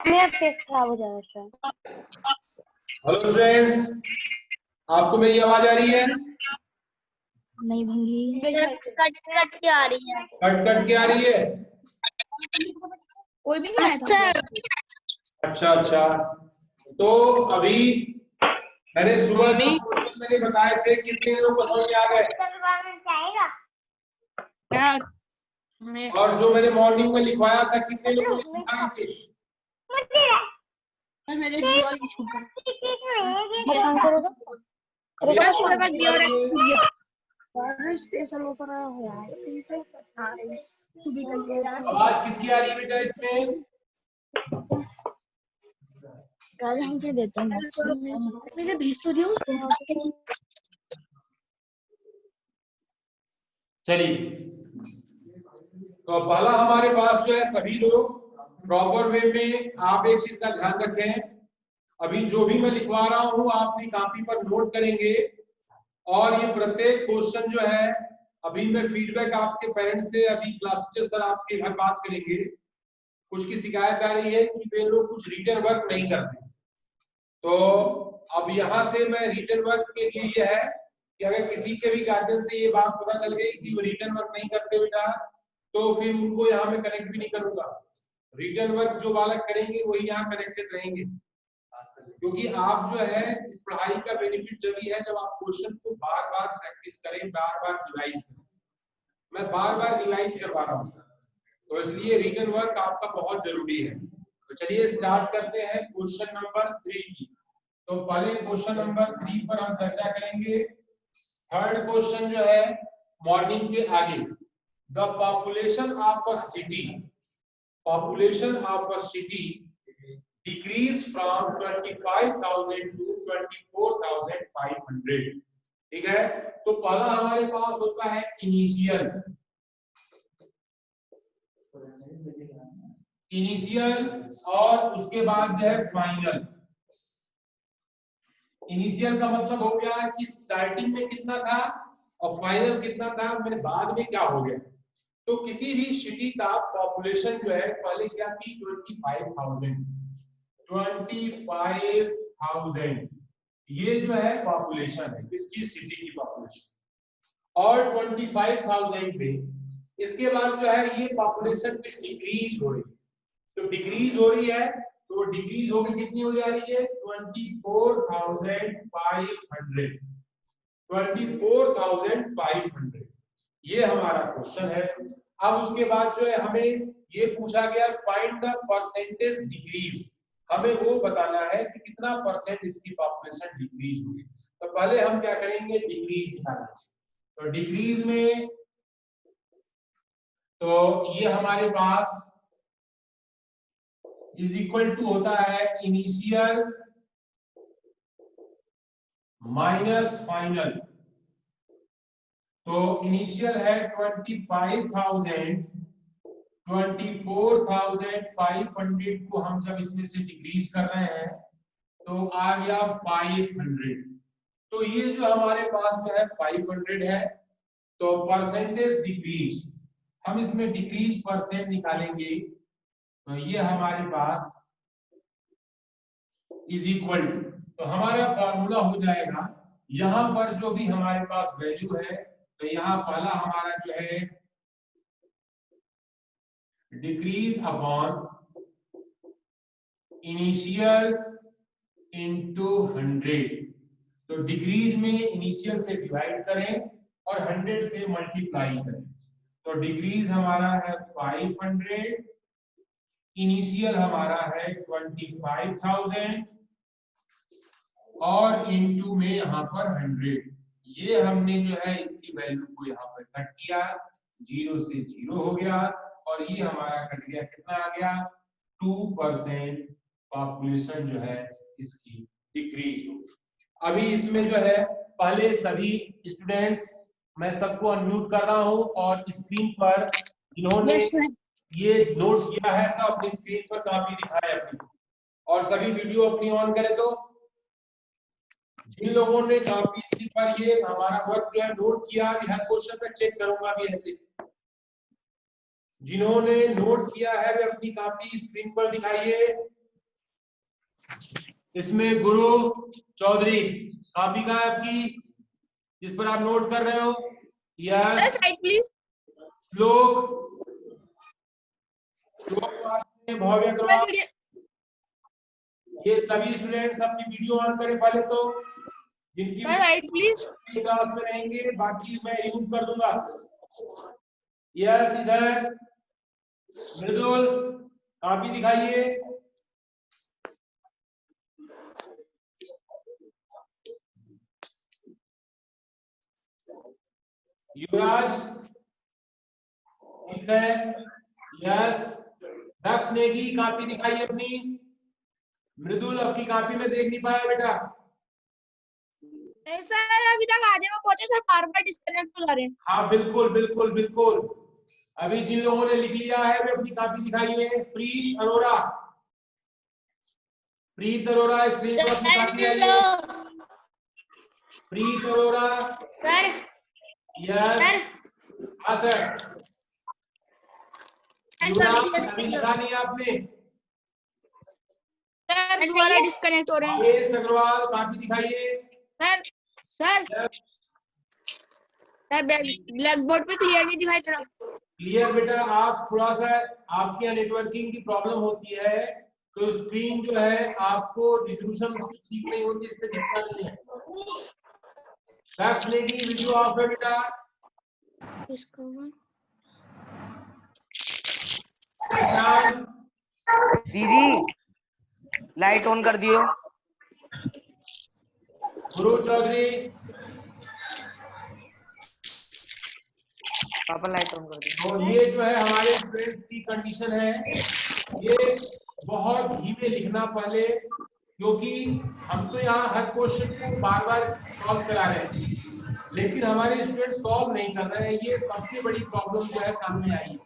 मेरा पेट खराब हो जाएगा सर। हेलो स्टूडेंट्स, आपको मेरी आवाज आ रही है? नहीं भंगी, कट कट के आ रही है। कट कट के आ रही है? कोई भी नहीं आया था। अच्छा अच्छा, तो अभी मैंने सुबह जो क्वेश्चन मैंने बताए थे, कितने लोगों को समझ में आ गए? और जो मैंने मॉर्निंग में लिखवाया था, कितने लोगों ने लिखा इसे? मेरे जीवन इशू का स्पेशल ऑफर आया है। तू भी कर ले यार। आवाज किसकी आ रही है बेटा इसमें? कल मुझे देते हैं। मुझे भेज तो दियो। चलिए, तो पहला हमारे पास जो है, सभी लोग प्रॉपर वे में आप एक चीज का ध्यान रखें। अभी जो भी मैं लिखवा रहा हूं आप अपनी कॉपी पर नोट करेंगे, और ये प्रत्येक क्वेश्चन जो है, अभी मैं फीडबैक आपके पेरेंट्स से, अभी क्लास टीचर सर आपके घर बात करेंगे। कुछ की शिकायत आ रही है कि वे लोग कुछ रिटन वर्क नहीं करते, तो अब यहाँ से मैं रिटन वर्क के लिए ये है कि अगर किसी के भी गार्जियन से ये बात पता चल गई कि वो रिटन वर्क नहीं करते बेटा, तो फिर उनको यहाँ में कनेक्ट भी नहीं करूंगा। रिटन वर्क जो बालक करेंगे वही यहाँ कनेक्टेड रहेंगे, क्योंकि आप जो है इस पढ़ाई का बेनिफिट जब है जब आप क्वेश्चन को बार बार प्रैक्टिस करें, बार बार रिवाइज करें। मैं बार बार रिवाइज करवा रहा हूँ, तो इसलिए रिटन वर्क आपका बहुत जरूरी है। तो चलिए स्टार्ट करते हैं क्वेश्चन नंबर 3 की। तो पहले क्वेश्चन नंबर 3 पर हम चर्चा करेंगे। थर्ड क्वेश्चन जो है मॉर्निंग के आगे, the population of a city, population of a city decrease from 25,000 to 24,500। ठीक है, तो पहला हमारे पास होता है इनिशियल। इनिशियल और उसके बाद जो है फाइनल। इनिशियल का मतलब हो गया कि स्टार्टिंग में कितना था और फाइनल कितना था, मैंने बाद में क्या हो गया। तो किसी भी सिटी का पॉपुलेशन जो है पहले क्या थी, 25,000। 25,000 ये जो है पॉपुलेशन है इसकी, सिटी की पॉपुलेशन। और 25,000 में इसके बाद जो है ये पॉपुलेशन में डिक्रीज हो रही है। तो डिक्रीज हो रही है, तो डिक्रीज होकर कितनी हो जा रही है, 24,500। 24,500 ये हमारा क्वेश्चन है। अब उसके बाद जो है हमें ये पूछा गया फाइंड द परसेंटेज डिक्रीज, हमें वो बताना है कि कितना परसेंट इसकी पॉपुलेशन डिक्रीज हुई। तो पहले हम क्या करेंगे, डिक्रीज निकालेंगे। तो डिक्रीज में तो ये हमारे पास इज इक्वल टू होता है इनिशियल माइनस फाइनल। तो इनिशियल है 25,000, 24,500 को हम जब इसमें से डिक्रीज कर रहे हैं तो आ गया 500। तो ये जो हमारे पास जो है 500 है। तो परसेंटेज डिक्रीज, हम इसमें डिक्रीज परसेंट निकालेंगे, तो ये हमारे पास इज इक्वल टू, तो हमारा फॉर्मूला हो जाएगा, यहां पर जो भी हमारे पास वैल्यू है, तो यहां पहला हमारा जो है डिक्रीज अपॉन इनिशियल इनटू 100। तो डिक्रीज में इनिशियल से डिवाइड करें और 100 से मल्टीप्लाई करें। तो डिक्रीज हमारा है 500, इनिशियल हमारा है 25,000 और इनटू में यहाँ पर 100। ये हमने जो है इसकी वैल्यू को यहाँ पर कट किया, 0 से 0 हो गया, और ये हमारा कट गया, कितना आ गया, 2% पॉपुलेशन जो है इसकी डिक्रीज हो। अभी इसमें जो है पहले सभी स्टूडेंट्स, मैं सबको अनम्यूट कर रहा हूं, और स्क्रीन पर जिन्होंने ये नोट किया है सब अपनी स्क्रीन पर कॉपी दिखाए अपनी, और सभी वीडियो अपनी ऑन करें। तो जिन लोगों ने कॉपी पर ये हमारा वर्क जो है नोट किया, हर क्वेश्चन में चेक करूंगा अभी ऐसे, जिन्होंने नोट किया है वे अपनी कॉपी स्क्रीन पर दिखाइए, इसमें गुरु चौधरी कॉपी कहाँ है आपकी जिस पर आप नोट कर रहे हो? यस। प्लीज। श्लोक भव्य अग्रवाल, ये सभी स्टूडेंट्स अपनी वीडियो ऑन करें पहले तो, जिनकी प्लीज। क्लास में रहेंगे, बाकी मैं रिमूव कर दूंगा। यस, इधर मृदुल कॉपी दिखाइए। युवराज ठीक है। यस, दक्ष नेगी कॉपी दिखाइए अपनी। मृदुल आपकी कॉपी में देख नहीं पाया बेटा। सर अभी तक आधे में पहुंचे सर, बार बार डिस्कनेक्ट हो जा रहे हैं। हाँ बिल्कुल बिल्कुल बिल्कुल। अभी जिन लोगों ने लिख लिया है वे अपनी कॉपी दिखाइए। प्रीत अरोरा, प्रीत अरोरा स्क्रीन पर अपनी कॉपी लाइए। प्रीत अरोरा सर। यस, हाँ सर। युवराज अभी लिखा नहीं आपने। सर दोबारा डिस्कनेक्ट हो रहे हैं। आवेश अग्रवाल कॉपी दिखाइए। Sir sir sir black board पे क्लियर नहीं दिखाई दे रहा। क्लियर बेटा, आप थोड़ा सा, आपके यहाँ नेटवर्किंग की प्रॉब्लम होती है तो स्क्रीन जो है आपको रिजोल्यूशन उसकी ठीक नहीं होती, इससे दिखता नहीं है। दक्ष नेगी वीडियो ऑफ है बेटा। दीदी लाइट ऑन कर दियो। गुरु चौधरी पापा लाइट ऑन कर दियो। तो ये जो है हमारे स्टूडेंट्स की कंडीशन है, ये बहुत धीमे लिखना पहले, क्योंकि हम तो यहाँ हर क्वेश्चन को बार बार सॉल्व करा रहे हैं, लेकिन हमारे स्टूडेंट सॉल्व नहीं कर रहे हैं। ये सबसे बड़ी प्रॉब्लम जो है सामने आई है।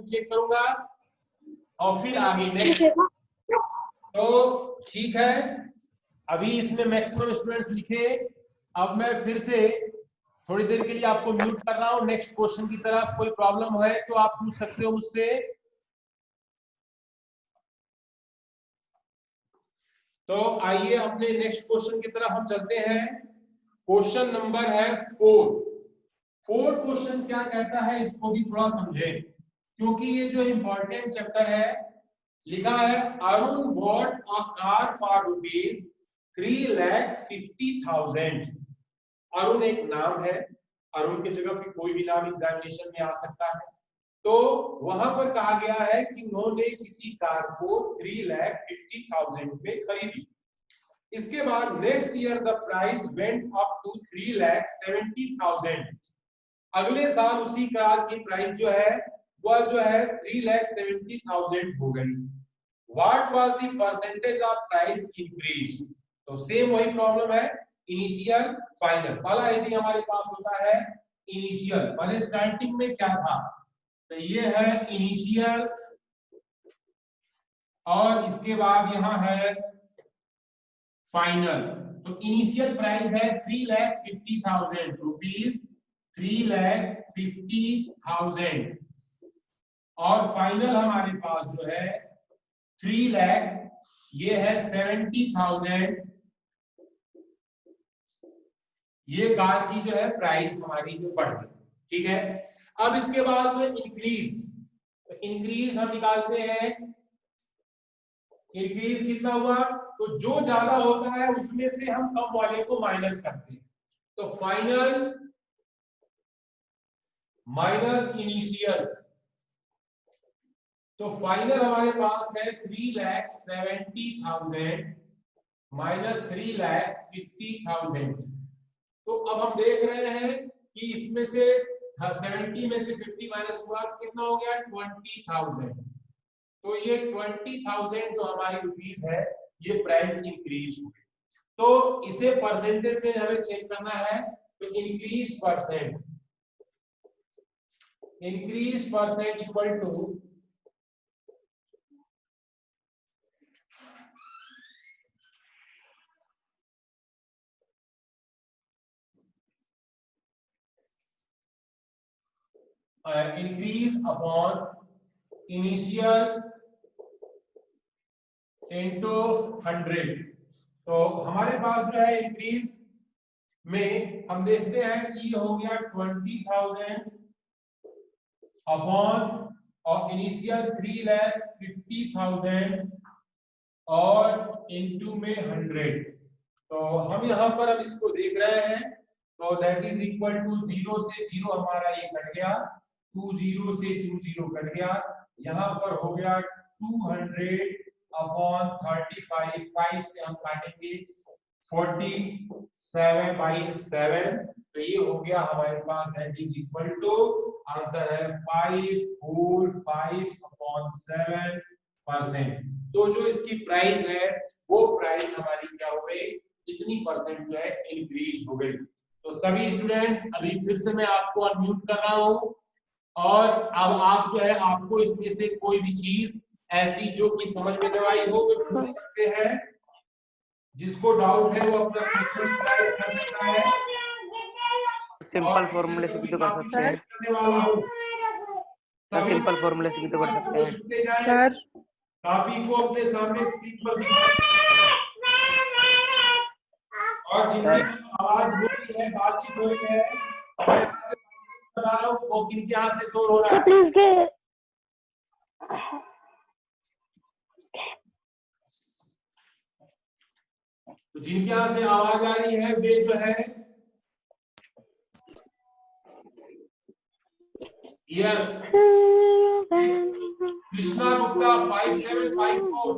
चेक करूंगा और फिर आगे नेक्स्ट। तो ठीक है, अभी इसमें मैक्सिमम स्टूडेंट्स लिखे। अब मैं फिर से थोड़ी देर के लिए आपको म्यूट कर रहा हूं। नेक्स्ट क्वेश्चन की तरफ कोई प्रॉब्लम है तो आप पूछ सकते हो मुझसे। तो आइए अपने नेक्स्ट क्वेश्चन की तरफ हम चलते हैं। क्वेश्चन नंबर है 4। क्वेश्चन क्या कहता है इसको भी थोड़ा समझे, क्योंकि ये जो इंपॉर्टेंट चैप्टर है। लिखा है Arun bought a car for ₹3,50,000। Arun एक नाम है, अरुण की जगह पे कोई भी नाम एग्जामिनेशन में आ सकता है। तो वहां पर कहा गया है कि उन्होंने किसी कार को 3,50,000 में खरीदी। इसके बाद next year the price went up to 3,70,000। अगले साल उसी कार की प्राइस जो है वह जो है 3,70,000 हो गई। What was the percentage of price increase? तो सेम वही प्रॉब्लम है, इनिशियल फाइनल। पहला यदि हमारे पास होता है इनिशियल, पहले स्टार्टिंग में क्या था, तो ये है इनिशियल, और इसके बाद यहां है फाइनल। तो इनिशियल प्राइस है 3,50,000 रुपीज, 3,50,000, और फाइनल हमारे पास जो है 3 लाख, ये है 70,000। ये कार की जो है प्राइस हमारी जो बढ़ गई। ठीक है, अब इसके बाद जो इंक्रीज, तो इंक्रीज हम निकालते हैं। इंक्रीज कितना हुआ, तो जो ज्यादा होता है उसमें से हम कम वाले को माइनस करते हैं। तो फाइनल माइनस इनिशियल, तो फाइनल हमारे पास है 3,70,000 माइनस 3,50,000। तो अब हम देख रहे हैं कि इसमें से 70 में से 50 माइनस हुआ, कितना हो गया 20,000। तो ये 20,000 जो हमारी रुपीस है, ये प्राइस इंक्रीज हुई। तो इसे परसेंटेज में हमें चेक करना है। तो increase percent equal to increase upon initial into 100। तो हमारे पास जो है इंक्रीज में हम देखते हैं कि ये हो गया 20,000 अपॉन और इनिशियल 3,50,000 और इनटू में 100। तो हम यहाँ पर अब इसको देख रहे हैं, तो दैट इज इक्वल टू 0 से 0 हमारा ये कट गया, 20 से 20 कट गया, यहाँ पर हो गया 200 अपॉन 35, 5 से हम काटेंगे 47/7, तो ये हो गया हमारे पास, that is equal to, answer है 545/7%। तो जो इसकी प्राइस है वो प्राइस हमारी क्या हो गई, इतनी परसेंट जो है इंक्रीज हो गई। तो सभी स्टूडेंट्स अभी फिर से मैं आपको अनम्यूट कर रहा हूं, और अब आप जो है आपको इसमें से कोई भी चीज ऐसी जो कि समझ में न आई हो वो पूछ सकते हैं। जिसको डाउट है वो अपना क्वेश्चन टाइप कर सकता है, सिंपल फॉर्मूले से भी तो कर सकते हैं। करने वाला हो सिंपल फॉर्मूले से भी तो कर सकते हैं सर। कॉपी को अपने सामने स्क्रीन पर दिखाएं, और जिनकी आवाज हो रही है, बातचीत हो रही है, मैं यहाँ से बता रहा हूँ वो किनके यहाँ से शोर हो रहा है। तो जिनके यहाँ से आवाज आ रही है वे जो है, yes, Krishna Gupta 5754,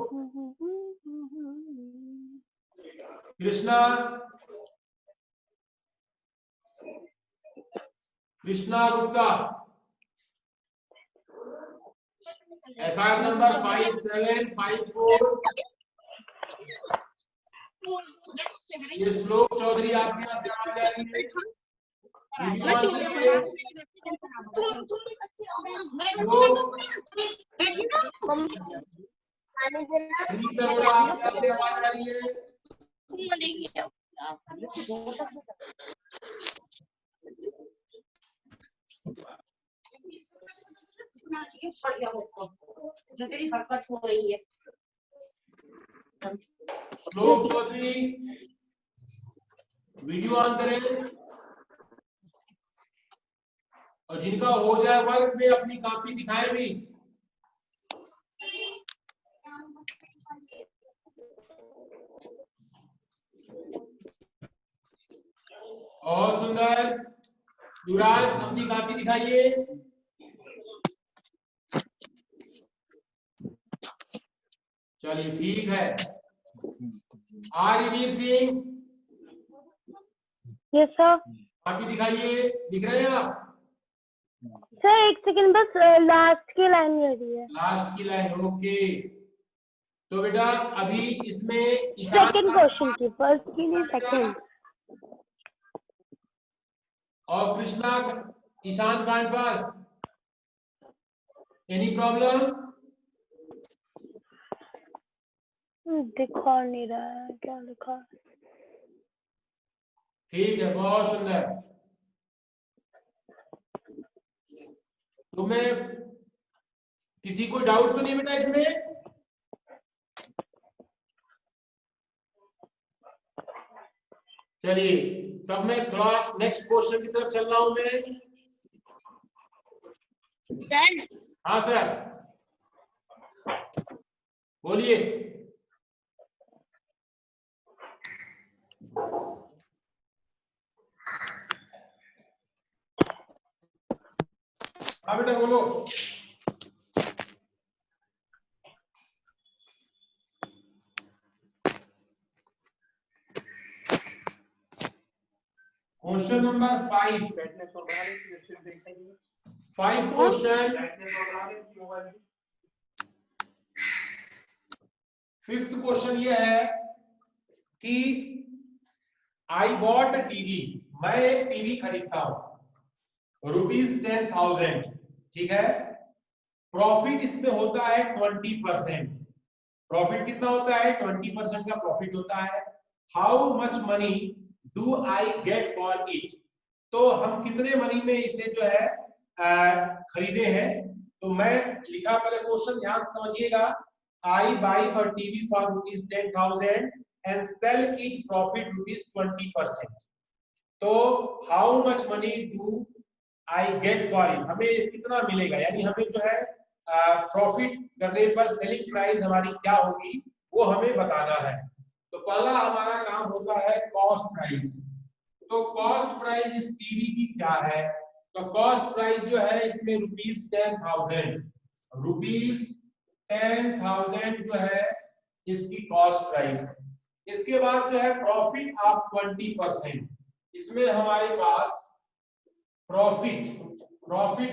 Krishna Gupta, SR number 5754। ये श्लोक चौधरी आपके यहाँ से आवाज आ रही है, वीडियो ऑन करिए। अनिल अरोड़ा आपके यहाँ से आवाज आ रही है, जो तेरी हरकत हो रही है। श्लोक चौधरी वीडियो ऑन करें, और जिनका हो जाए वर्क में अपनी कॉपी दिखाएं भी। और सुंदर, युवराज अपनी कॉपी दिखाइए। चलिए ठीक है। Aryaveer Singh, yes sir. Copy दिखाइए, दिख रहे हैं आप? सर एक सेकंड बस, लास्ट की लाइन रही है। लास्ट की लाइन, ओके। तो बेटा अभी इसमें ईशान सेकंड क्वेश्चन की, फर्स्ट की नहीं, सेकंड। और कृष्णा, ईशान कांडपाल, एनी प्रॉब्लम? दिखा नहीं रहा है, क्या लिखा? ठीक है, बहुत सुंदर। तुम्हें किसी को डाउट तो नहीं बेटा इसमें? चलिए, तब मैं थोड़ा नेक्स्ट क्वेश्चन की तरफ चल रहा हूं मैं। सर, हाँ सर, बोलिए। हाँ बेटा बोलो। Question number 5 question. Fifth question ये है कि आई बॉट टीवी, मैं एक टीवी खरीदता हूं ₹10,000, ठीक है। प्रॉफिट इसमें होता है 20%। प्रॉफिट कितना होता है? 20% का प्रॉफिट होता है। How much money do I get for it? तो हम कितने मनी में इसे जो है खरीदे हैं? तो मैं लिखा, पहले क्वेश्चन ध्यान से समझिएगा। I buy a TV for rupees 10,000 and sell it profit rupees 20%. तो how much money do I get for it? हमें कितना मिलेगा, यानी हमें जो है प्रॉफिट करने पर सेलिंग प्राइस हमारी क्या होगी वो हमें बताना है। तो पहला हमारा काम होता है कॉस्ट प्राइस। तो कॉस्ट प्राइस इस टीवी की क्या है? तो कॉस्ट प्राइस जो है इसमें रुपीज 10,000 जो है इसकी कॉस्ट प्राइस है। इसके बाद जो है प्रॉफिट ऑफ 20%, इसमें हमारे पास प्रॉफिट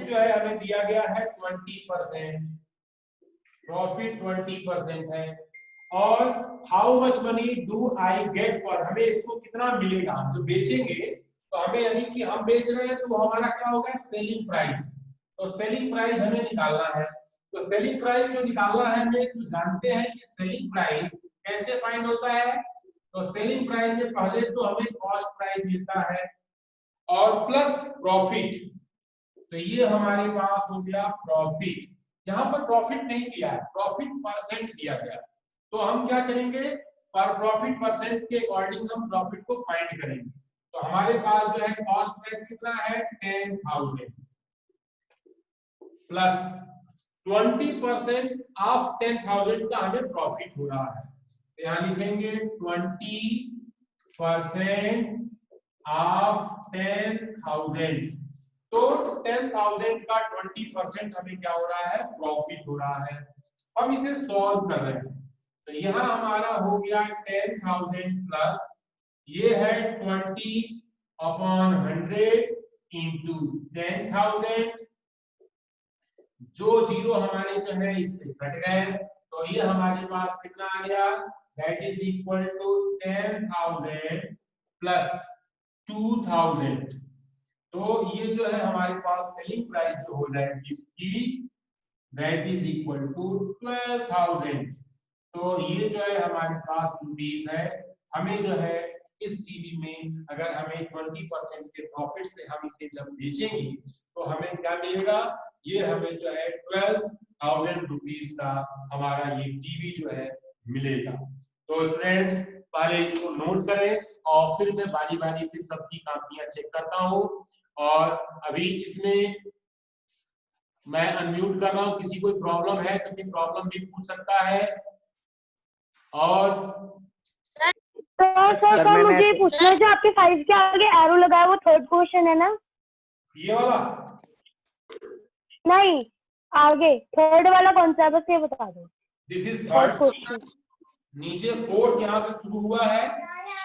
जो है हमें दिया गया है 20%, प्रॉफिट 20% है। और how much money do I get for, हमें इसको कितना मिलेगा जो बेचेंगे, तो हमें यानी कि हम बेच रहे हैं तो हमारा क्या होगा सेलिंग प्राइस। तो सेलिंग प्राइस हमें निकालना है। तो सेलिंग प्राइस जो निकालना है हमें तो जानते हैं कि सेलिंग प्राइस कैसे फाइंड होता है। तो सेलिंग प्राइस में पहले तो हमें कॉस्ट प्राइस मिलता है और प्लस प्रॉफिट। तो ये हमारे पास हो गया प्रॉफिट। यहाँ पर प्रॉफिट नहीं दिया है, प्रॉफिट परसेंट दिया गया। तो हम क्या करेंगे, पर प्रॉफिट परसेंट के अकॉर्डिंग हम प्रॉफिट को फाइंड करेंगे। तो हमारे पास जो है कॉस्ट प्राइस कितना है 10,000 प्लस 20% ऑफ 10,000 का हमें प्रॉफिट हो रहा है। तो यहाँ लिखेंगे 20% ऑफ 10,000। तो 10,000 का 20% हमें क्या हो रहा है प्रॉफिट हो रहा है। हम इसे सॉल्व कर रहे हैं। तो यहाँ हमारा हो गया 10,000 प्लस ये है 20/100 इंटू 10,000, जो जीरो हमारे जो है इससे घट गए। तो ये हमारे पास कितना आ गया, that is equal to 10,000 plus 2,000। तो ये जो है हमारे पास सेलिंग प्राइस जो हो जाएगी इसकी दैट इज इक्वल टू 12,000। तो ये जो है हमारे पास रुपीस है। हमें जो है इस टीवी में अगर हमें 20% के प्रॉफिट से हम इसे जब बेचेंगे तो हमें क्या मिलेगा, ये हमें जो है 12,000 रुपीस का हमारा ये टीवी जो है मिलेगा। तो स्टूडेंट्स पहले इसको नोट करें और फिर मैं बारी बारी से सबकी कॉपियां चेक करता हूं। और अभी इसमें मैं अनम्यूट कर रहा हूं, किसी कोई प्रॉब्लम है तो अपनी प्रॉब्लम भी पूछ सकता है। और सर मुझे पूछना है, जो आपके 5 के आगे एरो लगा है वो थर्ड क्वेश्चन है ना? ये वाला नहीं, आगे थर्ड वाला कौन सा है बस ये बता दो। This is third third question. नीचे फोर्थ यहाँ से शुरू हुआ है।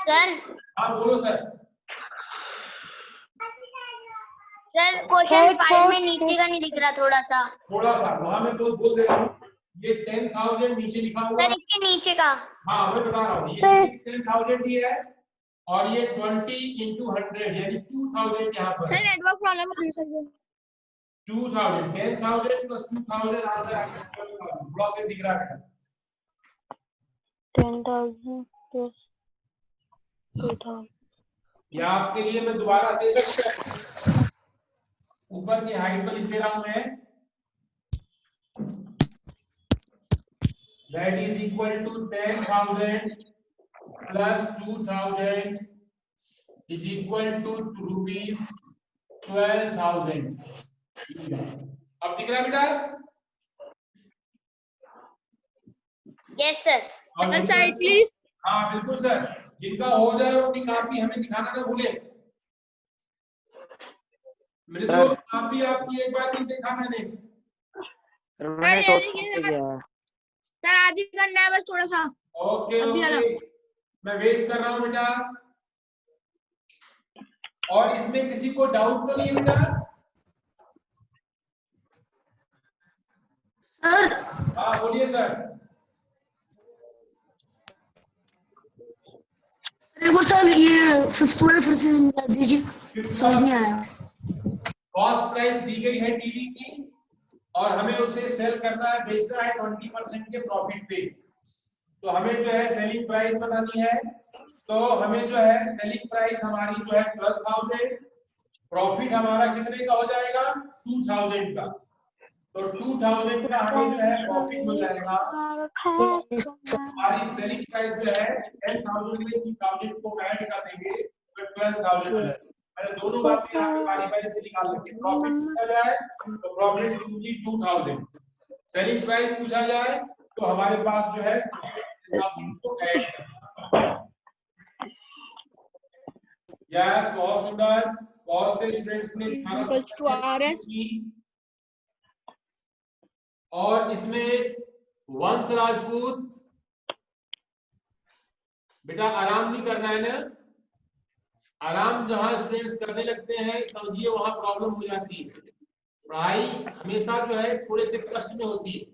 सर हाँ बोलो सर। क्वेश्चन 5 में नीचे का नहीं दिख रहा, थोड़ा सा वहां मैं बोल दे रहा हूँ। ये 10,000 नीचे लिखा हुआ है। सर इसके नीचे का। हाँ मैं बता रहा हूँ, ये नीचे 10,000 ही है और ये 20 into 100 यानी 2,000 यहाँ पर। सर नेटवर्क प्रॉब्लम है सर। 2,000 10,000 प्लस 2,000 आंसर आ गया 12,000। थोड़ा सा दिख रहा है बेटा 10,000 प्लस 2,000। या आपके लिए मैं दोबारा से ऊपर की हाइट पर लिख दे रहा हूं मैं। That is equal to 10,000 plus 2,000 is equal to rupees 12,000। अब दिख रहा है बेटा? Yes sir. Side please. हाँ बिल्कुल सर, जिनका हो जाए अपनी कॉपी हमें दिखाना ना भूले। मेरी तो कॉपी आपकी एक बार नहीं देखा मैंने। सर आज ही करना है बस थोड़ा सा। ओके मैं वेट कर रहा हूँ बेटा। और इसमें किसी को डाउट तो नहीं बेटा? सर हाँ बोलिए सर। सर ये 5th वाला फिर से कर दीजिए, समझ नहीं आया। कॉस्ट प्राइस दी गई है टीवी की और हमें उसे सेल करना है, बेचना है 20% के प्रॉफिट पे। तो हमें जो है सेलिंग प्राइस बतानी है। तो हमें जो है सेलिंग प्राइस हमारी जो है 12,000, प्रॉफिट हमारा कितने का हो जाएगा 2,000 का। तो 2000 का हमें जो है प्रॉफिट हो जाएगा। हमारी सेलिंग प्राइस जो है 10,000 में 2,000 को ऐड कर देंगे तो 12,000 हो जाएगा। मैंने दोनों बातें यहाँ पे बारी-बारी से निकाल रखी है। प्रॉफिट पूछा जाए तो प्रॉफिट सिंपली 2,000, सेलिंग प्राइस पूछा जाए तो हमारे पास जो है उसमें 10,000 को ऐड करना। यस, बहुत सुंदर, बहुत से स्टूडेंट्स ने और इसमें वंश राजपूत बेटा आराम नहीं करना है ना। आराम जहां स्टूडेंट्स करने लगते हैं समझिए वहां प्रॉब्लम हो जाती है। पढ़ाई हमेशा जो है थोड़े से कष्ट में होती है,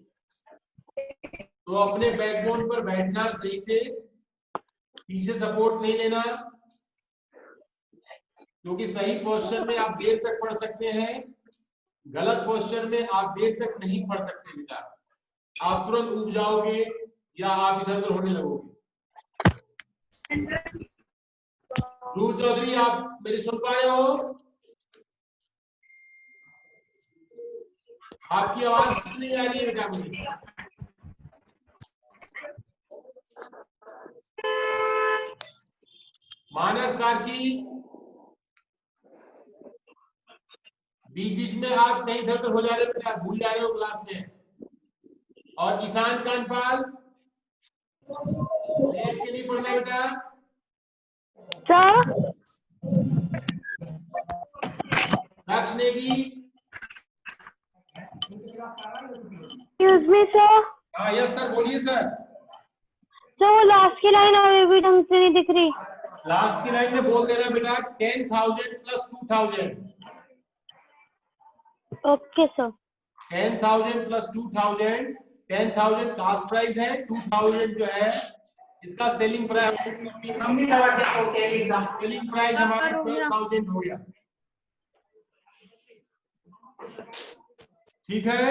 तो अपने बैकबोन पर बैठना सही से, पीछे सपोर्ट नहीं लेना, क्योंकि सही पोस्चर में आप देर तक पढ़ सकते हैं, गलत पोस्चर में आप देर तक नहीं पढ़ सकते बेटा। आप तुरंत ऊब जाओगे या आप इधर उधर होने लगोगे। ध्रुव चौधरी, आप मेरी सुन पा रहे हो? आपकी आवाज नहीं आ रही है बेटा मुझे। मानस कार्की, बीच बीच में आप कहीं इधर उधर हो जा रहे हो बेटा, भूल जा रहे हो क्लास में। और ईशान कानपाल, लेट के नहीं पढ़ना बेटा। दक्ष नेगी, Excuse me, sir. हाँ यस सर, बोलिए सर। तो लास्ट की लाइन अभी भी ढंग से नहीं दिख रही। लास्ट की लाइन में बोल दे रहा बेटा 10,000 plus 2,000। Okay sir. 10,000 plus 2,000, 10,000 cost price है, 2,000 जो है इसका सेलिंग प्राइस। सेलिंग प्राइस हमारा 12,000 हो गया। ठीक है,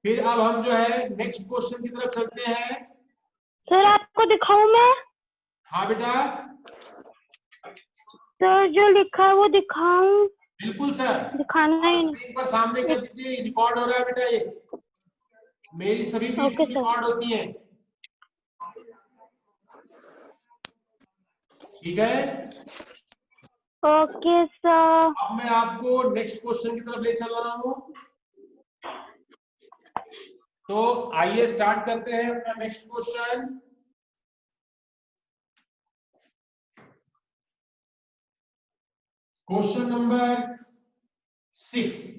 फिर अब हम जो है नेक्स्ट क्वेश्चन की तरफ चलते हैं। सर आपको दिखाऊं मैं? हाँ बेटा, सर जो लिखा है वो दिखाऊं? बिल्कुल सर, दिखाना ही स्क्रीन पर सामने कर दीजिए। रिकॉर्ड हो रहा है बेटा, ये मेरी सभी वीडियो रिकॉर्ड होती हैं। ठीक है, ओके सर। अब मैं आपको नेक्स्ट क्वेश्चन की तरफ ले चल रहा हूं, तो आइए स्टार्ट करते हैं अपना next question. Question number 6।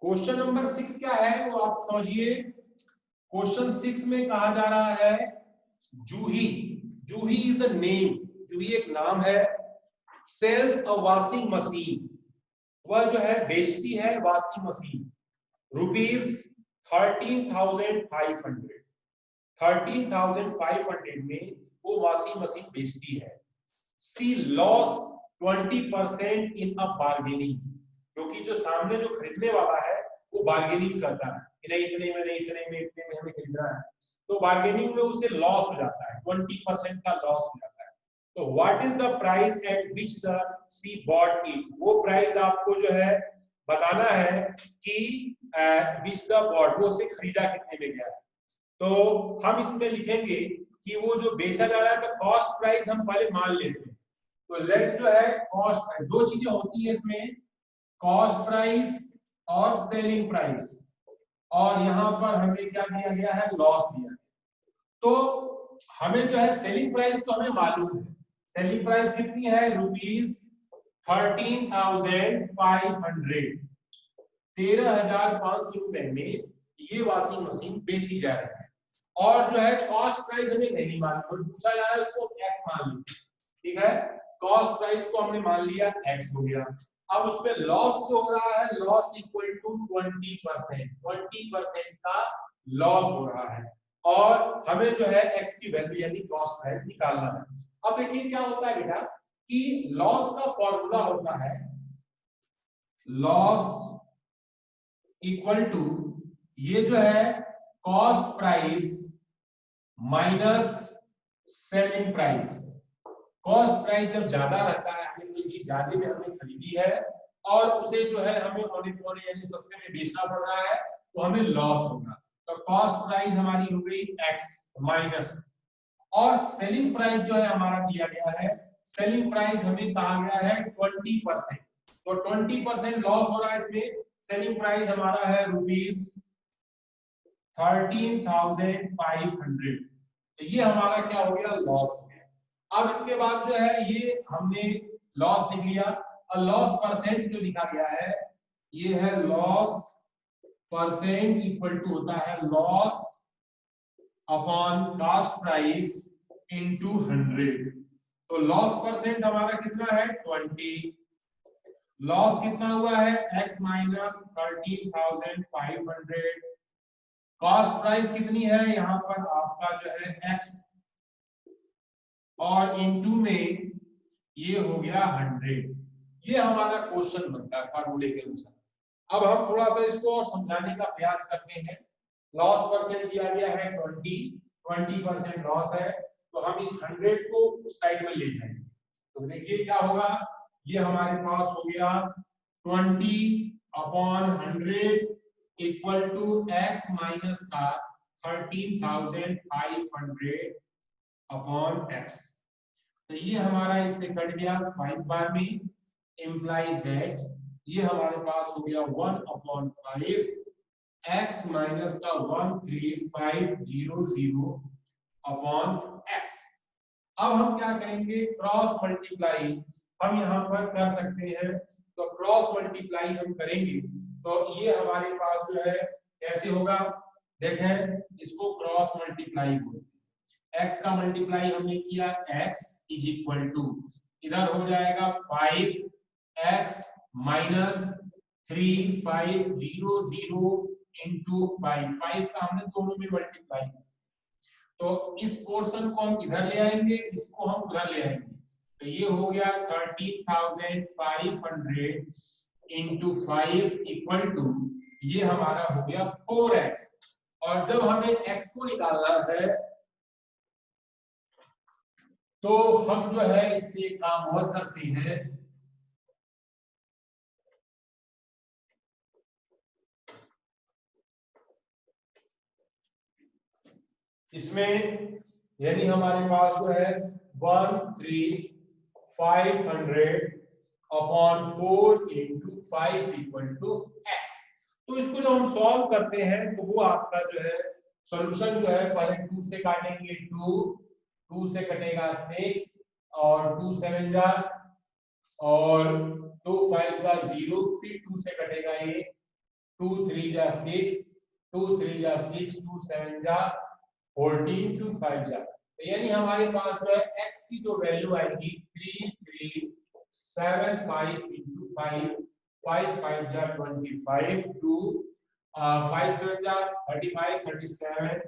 Question number 6 क्या है वो आप समझिए। क्वेश्चन 6 में कहा जा रहा है जूही, जूही इज अ नेम, जूही एक नाम है। सेल्स अ वॉशिंग मशीन, वह जो है बेचती है वॉशिंग मशीन, ₹13,500, 13,500 में वो वॉशिंग मशीन बेचती है। सी लॉस 20% इन अ बार्गेनिंग, क्योंकि जो सामने जो खरीदने वाला है वो बार्गेनिंग करता है कि नहीं इतने में, नहीं इतने में, इतने में हमें खरीदना है, तो बार्गेनिंग में उसे लॉस हो जाता है, 20% का लॉस हो जाता है। तो what is the price at which the C bought it, वो प्राइस आपको जो है बताना है कि विच द बॉट, वो उसे खरीदा कितने में गया है। तो हम इसमें लिखेंगे कि वो जो बेचा जा रहा है, तो कॉस्ट प्राइस हम पहले मान लेते हैं। तो लेट जो है कॉस्ट प्राइस, दो चीजें होती है इसमें, कॉस्ट प्राइस और सेलिंग प्राइस, और यहां पर हमें क्या दिया गया है, लॉस दिया। तो हमें जो है सेलिंग प्राइस तो हमें मालूम है, सेलिंग प्राइस कितनी है, ₹13,500, 13,500 रुपए में ये वॉशिंग मशीन बेची जा रही है। और जो है कॉस्ट प्राइस हमें नहीं मालूम, पूछा जा रहा है उसको एक्स मान लीजिए। ठीक है, कॉस्ट प्राइस को हमने मान लिया एक्स हो गया। अब उसमें लॉस जो हो रहा है, लॉस इक्वल टू 20%, 20% का लॉस हो रहा है, और हमें जो है एक्स की वैल्यू यानी कॉस्ट प्राइस निकालना है। अब देखिए क्या होता है बेटा कि लॉस का फॉर्मूला होता है, लॉस इक्वल टू ये जो है cost price minus selling price. Cost price जब ज्यादा रहता है, हमें कोई चीज ज्यादा में हमने खरीदी है और उसे जो है हमें औने पौने यानी सस्ते में बेचना पड़ रहा है, तो हमें लॉस होगा। तो कॉस्ट प्राइस हमारी हो गई x माइनस, और सेलिंग प्राइस जो है हमारा दिया गया है, सेलिंग प्राइस हमें कहा गया है 20%, तो 20% लॉस हो रहा है इसमें। सेलिंग प्राइस हमारा है ₹13,500, तो ये हमारा क्या हो गया, लॉस हो गया। अब इसके बाद जो है ये हमने लॉस लिख लिया, और लॉस परसेंट जो लिखा गया है ये है लॉस परसेंट इक्वल टू होता है loss upon cost price into 100। तो लॉस परसेंट हमारा कितना है 20, लॉस कितना हुआ है x माइनस 13,500, कॉस्ट प्राइस कितनी है यहाँ पर आपका जो है x, और इनटू में ये हो गया 100। ये हमारा क्वेश्चन बनता है फार्मूले के अनुसार। अब हम थोड़ा सा इसको और समझाने का प्रयास करते हैं। लॉस परसेंट दिया गया है 20% लॉस है, तो हम इस 100 को उस साइड में ले जाएंगे। तो देखिए क्या होगा, ये हमारे पास हो गया 20/100 इक्वल टू x माइनस का 13,500 अपॉन x। तो ये हमारा इससे कट गया 5 बार में, implies that ये हमारे पास हो गया 1/5 x माइनस का 13,500 अपॉन x। अब हम क्या करेंगे, क्रॉस मल्टीप्लाई हम यहाँ पर कर सकते हैं। तो क्रॉस मल्टीप्लाई हम करेंगे तो ये हमारे पास जो है कैसे होगा, देखें इसको क्रॉस मल्टीप्लाई बोलते हैं। x का मल्टीप्लाई हमने किया, x इज इक्वल टू इधर हो जाएगा 5x माइनस 3500 इंटू 5 का हमने दोनों में मल्टीप्लाई किया, तो इस पोर्शन को हम इधर ले आएंगे, इसको हम उधर ले आएंगे, तो ये हो गया 13,500 इंटू 5 इक्वल टू ये हमारा हो गया 4x। और जब हमें x को निकालना है तो हम जो है इससे एक काम और करते हैं, इसमें यानी हमारे पास जो है 13,500 upon 4 into 5 equal to x। तो इसको जो हम सॉल्व करते हैं तो वो आपका जो है सॉल्यूशन जो है, पहले 2 से काटेंगे 2 से कटेगा 6 और 2 7 जा और 2 5 जा 0, फिर 2 से कटेगा ये 2 3 जा 6, 2 3 जा 6, 2 7 जा 14, 2 5 जा, तो यानी हमारे पास जो है x की जो वैल्यू आएगी 3375 इंटू 5, 5 5 जा 25, 2 5 7 जा 35, 37,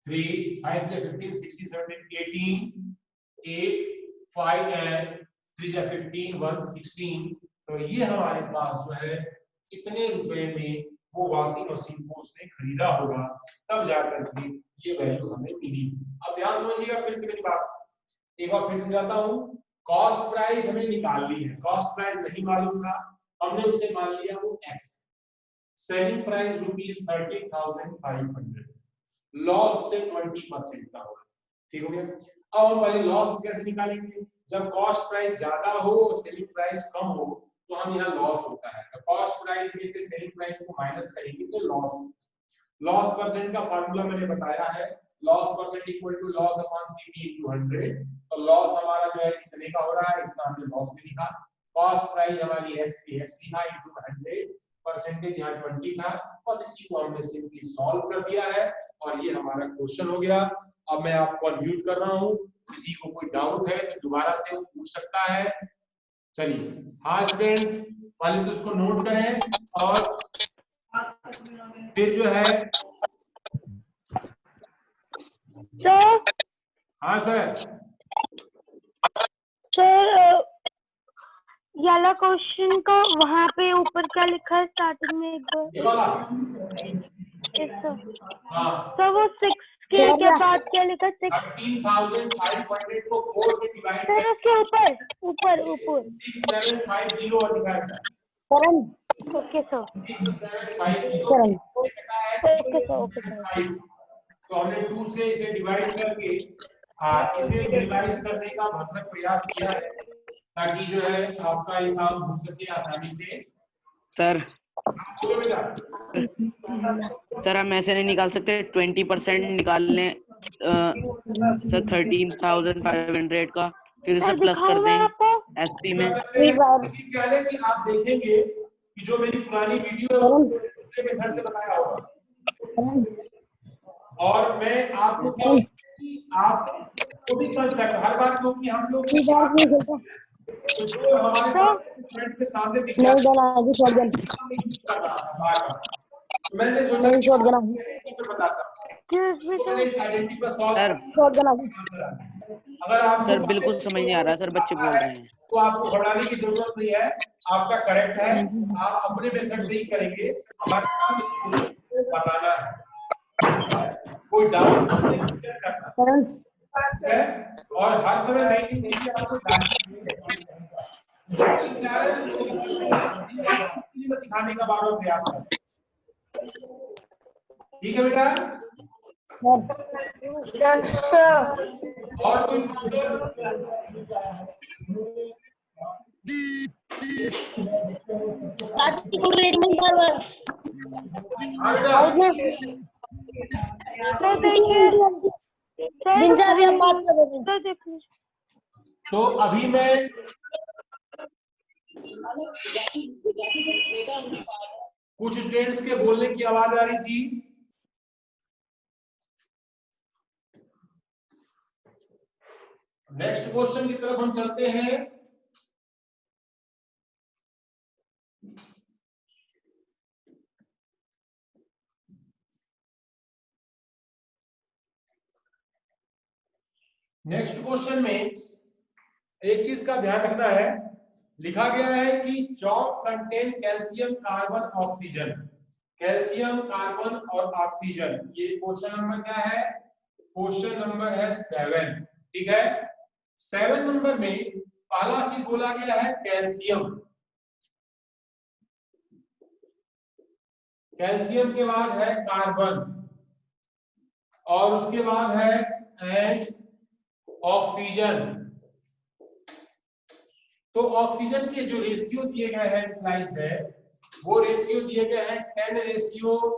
3 5 जा 15, 16 17 18, 8 5 and 3 जा 15, 1 16। तो ये हमारे पास जो है कितने रुपए में वो वॉशिंग मशीन को उसने खरीदा होगा, तब जाकर के ये वैल्यू हमें मिली। अब ध्यान समझिएगा फिर से मेरी बात, एक बार फिर से जाता हूं। कॉस्ट प्राइस हमें निकालनी है, कॉस्ट प्राइस नहीं मालूम था, हमने उसे मान लिया वो x, सेलिंग प्राइस ₹13,500, लॉस से 20% का होगा, ठीक हो गया। अब हम पहले लॉस कैसे निकालेंगे, जब कॉस्ट प्राइस ज्यादा हो सेलिंग प्राइस कम हो तो हम यहाँ लॉस होता है, तो कॉस्ट प्राइस में से सेलिंग प्राइस को माइनस करेंगे तो लॉस। लॉस परसेंट का फार्मूला मैंने बताया है, loss percent equal to loss upon CP into 100। तो लॉस हमारा जो है इतने का हो रहा है, इतना हमने लॉस में लिखा, कॉस्ट प्राइस हमारी x की x लिखा इनटू 100, परसेंटेज यहाँ 20 था, बस इसी को हमने सिंपली सॉल्व कर दिया है और ये हमारा क्वेश्चन हो गया। अब मैं आपको अनम्यूट कर रहा हूँ, किसी को कोई डाउट है तो दोबारा से वो पूछ सकता है। चलिए हाँ स्टूडेंट्स, पहले तो इसको नोट करें और फिर जो है सर हाँ सर सर वाला क्वेश्चन को वहाँ पे ऊपर क्या लिखा है स्टार्टिंग में एक बार? ये वाला हाँ तो वो 6 के बाद क्या लिखा? 6 13,500 को 4 से डिवाइड सर उसके ऊपर ऊपर ऊपर 6750 और divide okay sir 6750 okay sir okay sir. तो हमने 2 से इसे डिवाइड करके इसे मिनिमाइज करने का भरसक प्रयास किया है ताकि जो है आपका ये काम हो सके आसानी से। सर बेटा सर हम ऐसे नहीं निकाल सकते 20% निकालने सर 13,500 का फिर उसे प्लस कर दें एसपी में। क्या है कि आप देखेंगे कि जो मेरी पुरानी वीडियो है उसको दूसरे मेथड से बताया होगा और मैं आपको क्या कि आप को भी कंसेप्ट हर बार क्योंकि हम लोग तो जो हमारे सामने के सामने दिख रहा है मैंने सोचा पर बताता मैंने इस आइडेंटिटी पर सॉल्व अगर आप सर बिल्कुल समझ नहीं आ रहा सर, बच्चे बोल रहे हैं तो आपको घबराने की जरूरत नहीं है, आपका करेक्ट है, आप अपने मेथड से ही करेंगे, हमारा काम इसको बताना है, कोई डाउट हमसे क्लियर करना है और हर समय नई नई चीजें आपको जाननी है सिखाने का बार बार प्रयास करें। ठीक है बेटा और कोई जिनसे अभी हम बात कर रहे हैं। तो अभी मैं कुछ स्टूडेंट्स के बोलने की आवाज आ रही थी, नेक्स्ट क्वेश्चन की तरफ हम चलते हैं। नेक्स्ट क्वेश्चन में एक चीज का ध्यान रखना है, लिखा गया है कि chalk contain calcium carbon oxygen, calcium carbon और ऑक्सीजन। ये क्वेश्चन नंबर क्या है? क्वेश्चन नंबर है 7। ठीक है 7 नंबर में पहला चीज बोला गया है कैल्शियम, कैल्शियम के बाद है कार्बन और उसके बाद है एंड ऑक्सीजन। तो ऑक्सीजन के जो रेशियो दिए गए हैं इम्प्लाइज है वो रेशियो दिए गए हैं 10:3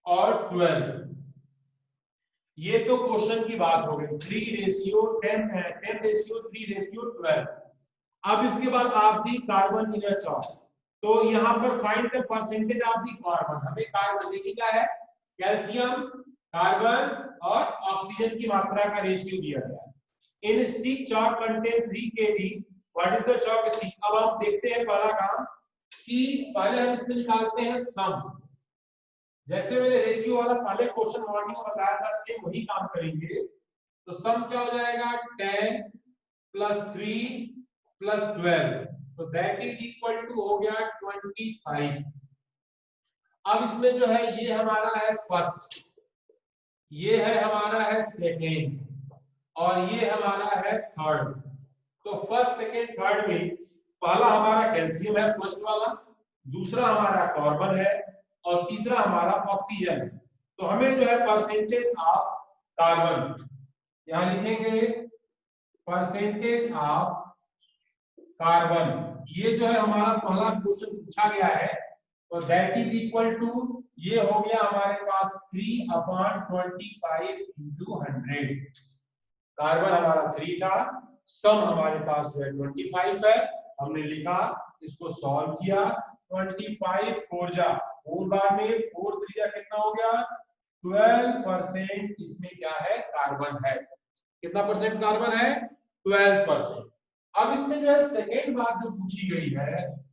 और 12। ये तो क्वेश्चन की बात हो गई 10:3 अब इसके बाद आप दी कार्बन इन अ चॉक, तो यहाँ पर find the percentage of the carbon. हमें कार्बन देखिए क्या है, कैल्शियम कार्बन और ऑक्सीजन की मात्रा का रेशियो दिया गया है। In stick chalk contain 3 kg, what is the chalk stick. अब हम देखते हैं पहला काम कि पहले हम इसमें निकालते हैं सम, जैसे मैंने रेशियो वाला पहले क्वेश्चन मॉर्निंग में बताया था सेम वही काम करेंगे। तो सम क्या हो जाएगा 10 + 3 + 12, तो दैट इज इक्वल टू हो गया 25। अब इसमें जो है ये हमारा है फर्स्ट, ये है हमारा है सेकेंड और ये हमारा है थर्ड। तो फर्स्ट सेकेंड थर्ड में पहला हमारा कैल्शियम है फर्स्ट वाला, दूसरा हमारा कार्बन है और तीसरा हमारा ऑक्सीजन है। तो हमें जो है परसेंटेज ऑफ कार्बन यहां लिखेंगे, परसेंटेज ऑफ कार्बन, ये जो है हमारा पहला क्वेश्चन पूछा गया है। तो दैट इज इक्वल टू ये हो गया हमारे पास 3/25 × 100। कार्बन हमारा 3 था, सम हमारे पास जो है 25 है, हमने लिखा, इसको सॉल्व किया। 25 4 जा 4 बार में 4 3 जा कितना हो गया 12%। इसमें क्या है कार्बन है, कितना परसेंट कार्बन है 12%। अब इसमें जो है सेकेंड बात जो पूछी गई है,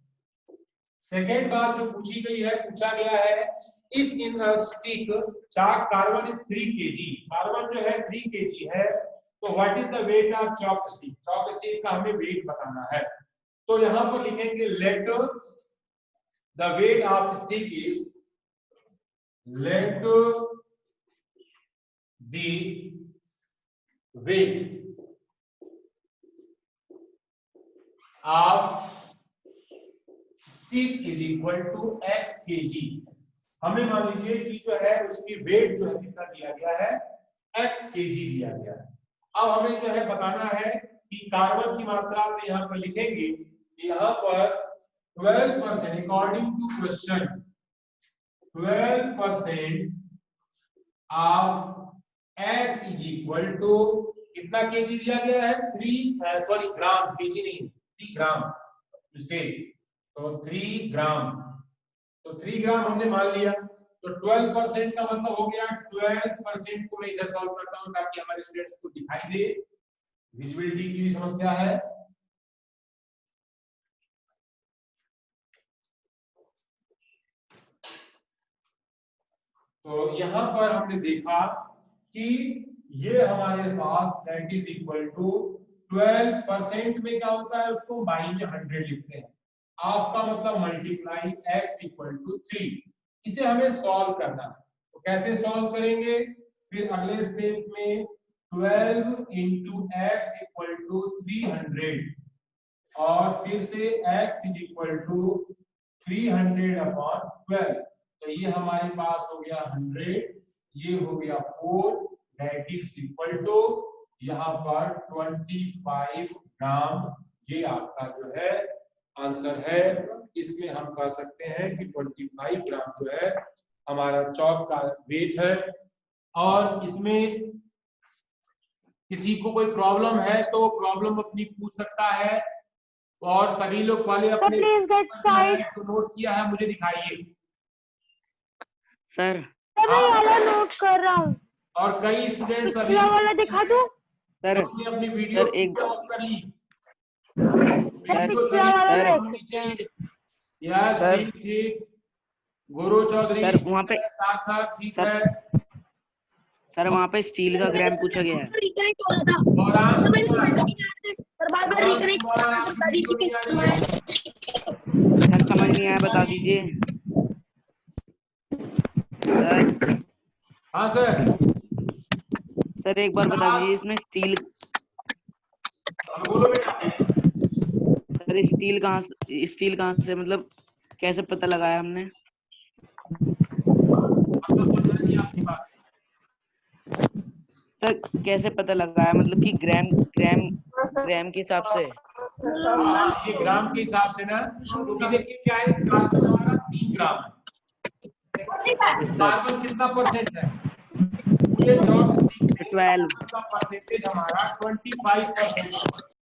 सेकेंड बात जो पूछी गई है, पूछा गया है इफ इन अ स्टिक चार्ज कार्बन इज 3 kg, कार्बन जो है 3 kg है, तो what is the weight of chalk stick? Chalk stick का हमें वेट बताना है। तो यहां पर लिखेंगे let the weight of stick is, let the weight of stick is equal to x kg। हमें मान लीजिए कि जो है उसकी वेट जो है कितना दिया गया है, x kg दिया गया है। अब हमें जो है बताना है कि कार्बन की मात्रा तो यहाँ पर लिखेंगे, यहाँ पर 12% according to question 12% of x is equal to कितना केजी दिया गया है, 3 ग्राम, केजी नहीं 3 ग्राम, मिस्टेक, तो 3 ग्राम, तो 3 ग्राम हमने मान लिया। तो 12% का मतलब हो गया 12% को मैं इधर सॉल्व करता हूं ताकि हमारे स्टूडेंट्स को दिखाई दे, विजुअलिटी की भी समस्या है। तो यहां पर हमने देखा कि ये हमारे पास दैट इज इक्वल टू 12% में क्या होता है, उसको बाई में 100 लिखते हैं। हाफ का मतलब मल्टीप्लाई x इक्वल टू 3। इसे हमें सॉल्व करना है, तो कैसे सॉल्व करेंगे, फिर अगले स्टेप में 12 इंटू एक्स इक्वल टू 300 और फिर से x is equal to 300 upon 12। तो ये हमारे पास हो गया 100, ये हो गया 4, दैट इज इक्वल टू यहाँ पर 25 ग्राम। ये आपका जो है आंसर है। इसमें हम कह सकते हैं कि 25 ग्राम जो है हमारा चॉक का वेट है। और इसमें किसी को कोई प्रॉब्लम है तो प्रॉब्लम अपनी पूछ सकता है, और सभी लोग वाले अपने जो नोट किया है मुझे दिखाइए सर। मैं वाला नोट कर रहा हूँ। और कई स्टूडेंट्स अभी वाला दिखा दो सर। अपनी वीडियो सर एक ऑफ कर ली, यस ठीक ठीक। गुरु चौधरी सर वहाँ पे सार्थक ठीक सर, है सर वहाँ पे स्टील का ग्राम पूछा गया है। रिकनेक्ट हो रहा था और तो मैंने समझ नहीं आया, बार-बार रिकनेक्ट सर समझ नहीं आया, बता दीजिए सर। हाँ सर। सर एक बार बता दीजिए इसमें स्टील, बोलो बेटा। सर स्टील कहाँ से मतलब कैसे पता लगाया हमने? सर कैसे पता लगाया, मतलब कि ग्राम के हिसाब से? ये ग्राम के हिसाब से ना, क्योंकि देखिए क्या है, कार्बन हमारा 3 ग्राम है। कार्बन कितना परसेंट है, पूरे चॉक स्टिक में 12 का परसेंटेज हमारा 25%